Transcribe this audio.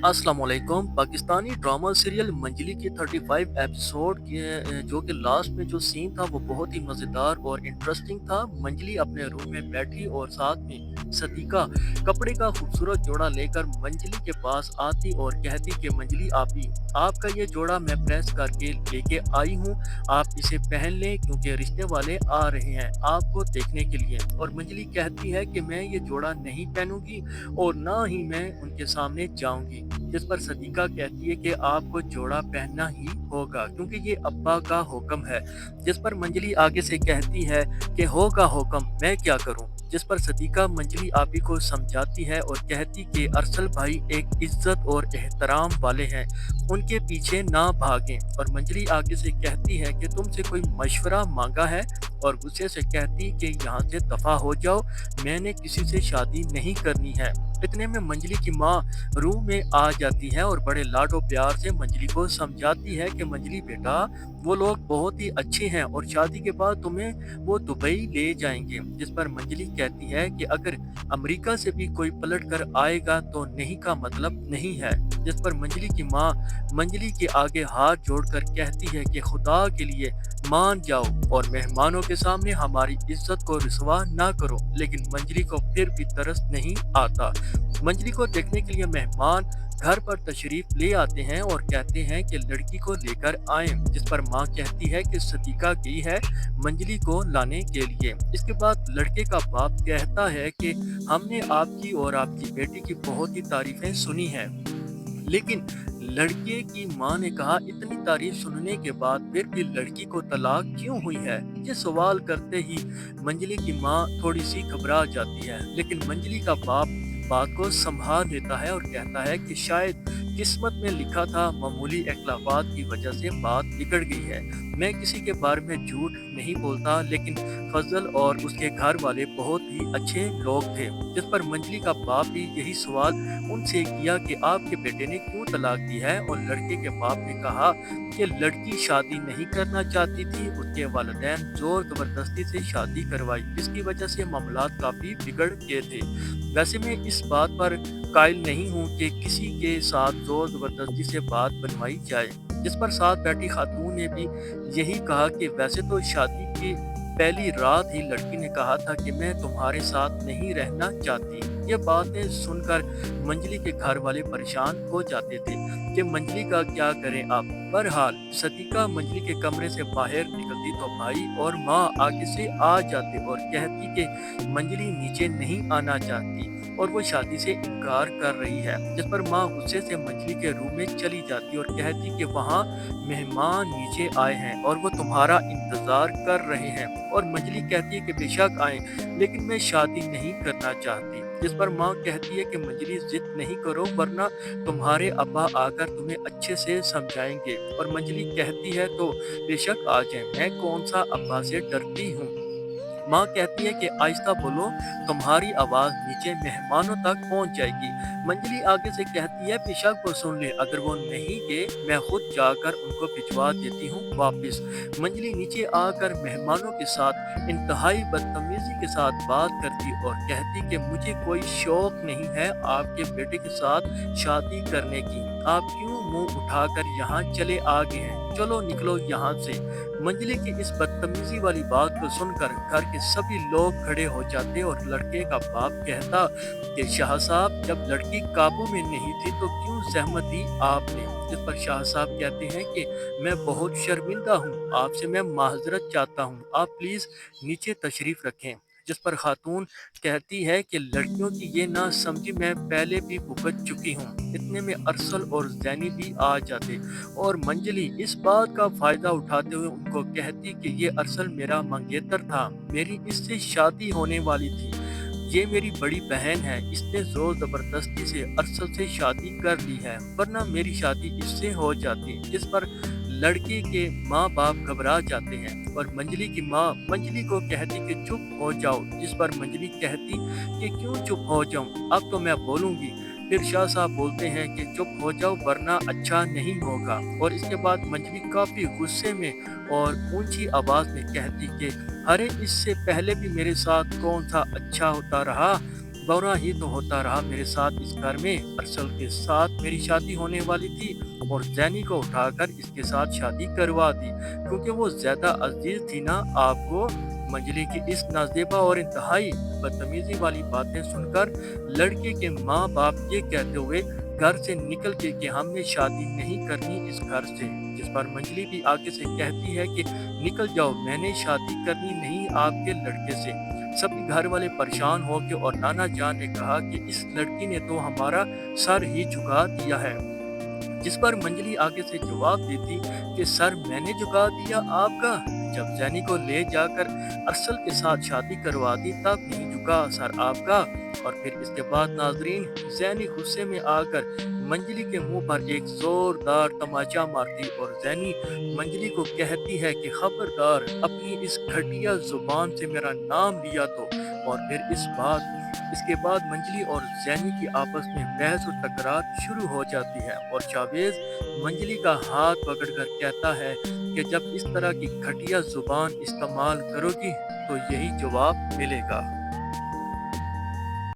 अस्सलामुअलैकुम। Pakistani drama serial मंजली की 35 episode के जो कि लास्ट में जो सीन था वो बहुत ही मज़ेदार और इंटरेस्टिंग था। मंजली अपने रूम में बैठी और साथ में सदीका कपड़े का खूबसूरत जोड़ा लेकर मंजली के पास आती और कहती कि मंजली आपी, आपका ये जोड़ा मैं प्रेस करके लेके आई हूँ, आप इसे पहन लें क्योंकि रिश्ते वाले आ रहे हैं आपको देखने के लिए। और मंजली कहती है कि मैं ये जोड़ा नहीं पहनूंगी और ना ही मैं उनके सामने जाऊंगी। जिस पर सदीका कहती है कि आपको जोड़ा पहनना ही होगा क्योंकि ये अब्बा का हुक्म है। जिस पर मंजली आगे से कहती है कि होगा हुक्म, मैं क्या करूं। जिस पर सदीका मंजली आपी को समझाती है और कहती कि अरसल भाई एक इज्जत और एहतराम वाले हैं, उनके पीछे ना भागें। और मंजली आगे से कहती है कि तुमसे कोई मशवरा मांगा है और गुस्से से कहती कि यहाँ से दफा हो जाओ, मैंने किसी से शादी नहीं करनी है। इतने में मंजली की माँ रूम में आ जाती है और बड़े लाडो प्यार से मंजली को समझाती है कि मंजली बेटा, वो लोग बहुत ही अच्छे हैं और शादी के बाद तुम्हें वो दुबई ले जाएंगे। जिस पर मंजली कहती है कि अगर अमेरिका से भी कोई पलट कर आएगा तो नहीं का मतलब नहीं है। जिस पर मंजली की माँ मंजली के आगे हाथ जोड़कर कहती है कि खुदा के लिए मान जाओ और मेहमानों के सामने हमारी इज्जत को रुसवा ना करो। लेकिन मंजली को फिर भी तरस नहीं आता। मंजली को देखने के लिए मेहमान घर पर तशरीफ ले आते हैं और कहते हैं कि लड़की को लेकर आएं। जिस पर माँ कहती है कि सदीका गई है मंजली को लाने के लिए। इसके बाद लड़के का बाप कहता है कि हमने आपकी और आपकी बेटी की बहुत ही तारीफें सुनी हैं, लेकिन लड़के की मां ने कहा इतनी तारीफ सुनने के बाद फिर भी लड़की को तलाक क्यों हुई है। ये सवाल करते ही मंजली की मां थोड़ी सी घबरा जाती है, लेकिन मंजली का बाप बात को संभाल लेता है और कहता है कि शायद किस्मत में लिखा था, मामूली इख्लाफात की वजह से बात बिगड़ गई है। मैं किसी के बारे में झूठ नहीं बोलता, लेकिन फजल और उसके घर वाले बहुत ही अच्छे लोग थे। जिस पर मंजली का बाप भी यही सवाल उनसे किया कि आपके बेटे ने क्यों तलाक दी है। और लड़के के बाप ने कहा कि लड़की शादी नहीं करना चाहती थी, उसके वालिदैन जोर जबरदस्ती से शादी करवाई, जिसकी वजह से मामलात काफी बिगड़ गए थे। वैसे मैं इस बात पर कायल नहीं हूँ कि किसी के साथ जोर जबरदस्ती से बात बनवाई जाए। जिस पर साथ बैठी खातून ने भी यही कहा कि वैसे तो शादी की पहली रात ही लड़की ने कहा था कि मैं तुम्हारे साथ नहीं रहना चाहती। ये बातें सुनकर मंजली के घर वाले परेशान हो जाते थे कि मंजली का क्या करें अब। बहरहाल सदीका मंजली के कमरे से बाहर निकलती तो भाई और माँ आगे से आ जाते और कहती कि मंजली नीचे नहीं आना चाहती और वो शादी से इनकार कर रही है। जिस पर माँ गुस्से से मंजली के रूम में चली जाती और कहती कि वहाँ मेहमान नीचे आए हैं और वो तुम्हारा इंतजार कर रहे हैं। और मंजली कहती है कि बेशक आए, लेकिन मैं शादी नहीं करना चाहती। जिस पर माँ कहती है कि मंजली जिद नहीं करो वरना तुम्हारे अब्बा आकर तुम्हें अच्छे से समझाएंगे। और मंजली कहती है तो बेशक आ जाए, मैं कौन सा अब्बा से डरती हूँ। माँ कहती है कि आहिस्ता बोलो, तुम्हारी आवाज नीचे मेहमानों तक पहुंच जाएगी। मंजली आगे से कहती है बेशक वो सुन ले, अगर वो नहीं गए मैं खुद जाकर उनको भिजवा देती हूँ वापस। मंजली नीचे आकर मेहमानों के साथ इंतहाई बदतमीजी के साथ बात करती और कहती कि मुझे कोई शौक नहीं है आपके बेटे के साथ शादी करने की, आप क्यों मुंह उठाकर यहाँ चले आ गए हैं, चलो निकलो यहाँ से। मंजली की इस बदतमीजी वाली बात को सुनकर घर के सभी लोग खड़े हो जाते और लड़के का बाप कहता कि शाह साहब, जब लड़की काबू में नहीं थी तो क्यों सहमत दी आपने। जिस पर शाह साहब कहते हैं कि मैं बहुत शर्मिंदा हूँ, आपसे मैं माजरत चाहता हूँ, आप प्लीज नीचे तशरीफ रखें। जिस पर खातून कहती है कि लड़कियों की ये ना समझी मैं पहले भी भुगत चुकी हूँ। इतने में अरसल और जैनी भी आ जाते और मंजली इस बात का फायदा उठाते हुए उनको कहती कि ये अरसल मेरा मंगेतर था, मेरी इससे शादी होने वाली थी, ये मेरी बड़ी बहन है, इसने जोर जबरदस्ती से अरसल से शादी कर ली है, वरना मेरी शादी इससे हो जाती। इस पर लड़के के माँ बाप घबरा जाते हैं और मंजली की माँ मंजली को कहती कि चुप हो जाओ। जिस पर मंजली कहती कि क्यों चुप हो जाऊं, अब तो मैं बोलूंगी। फिर शाह साहब बोलते हैं कि चुप हो जाओ वरना अच्छा नहीं होगा। और इसके बाद मंजली काफी गुस्से में और ऊंची आवाज में कहती कि अरे इससे पहले भी मेरे साथ कौन सा अच्छा होता रहा, बुरा ही तो होता रहा मेरे साथ इस घर में। अरसल के साथ मेरी शादी होने वाली थी और जैनी को उठाकर इसके साथ शादी करवा दी क्योंकि वो ज्यादा अजीज थी ना आपको। मंजली की इस नाजेबा और इंतहाई बदतमीजी वाली बातें सुनकर लड़के के माँ बाप ये कहते हुए घर से निकल के कि हमने शादी नहीं करनी इस घर से, जिस पर मंजली भी आगे से कहती है कि निकल जाओ, मैंने शादी करनी नहीं आपके लड़के से। सभी घर वाले परेशान हो गए और नाना जान ने कहा कि इस लड़की ने तो हमारा सर ही झुका दिया है, जिस पर मंजली आगे से जवाब देती कि सर मैंने झुका दिया आपका, जब जैनी को ले जाकर अरसल के साथ शादी करवा दी तब नहीं झुका सर आपका। और फिर इसके बाद नाजरीन, जैनी गुस्से में आकर मंजली के मुंह पर एक जोरदार तमाचा मारती और जैनी मंजली को कहती है कि खबरदार अपनी इस घटिया जुबान से मेरा नाम लिया तो। और फिर इसके बाद मंजली और जैनी की आपस में बहस और तकरार शुरू हो जाती है और जावेद मंजली का हाथ पकड़कर कहता है कि जब इस तरह की घटिया जुबान इस्तेमाल करोगी तो यही जवाब मिलेगा।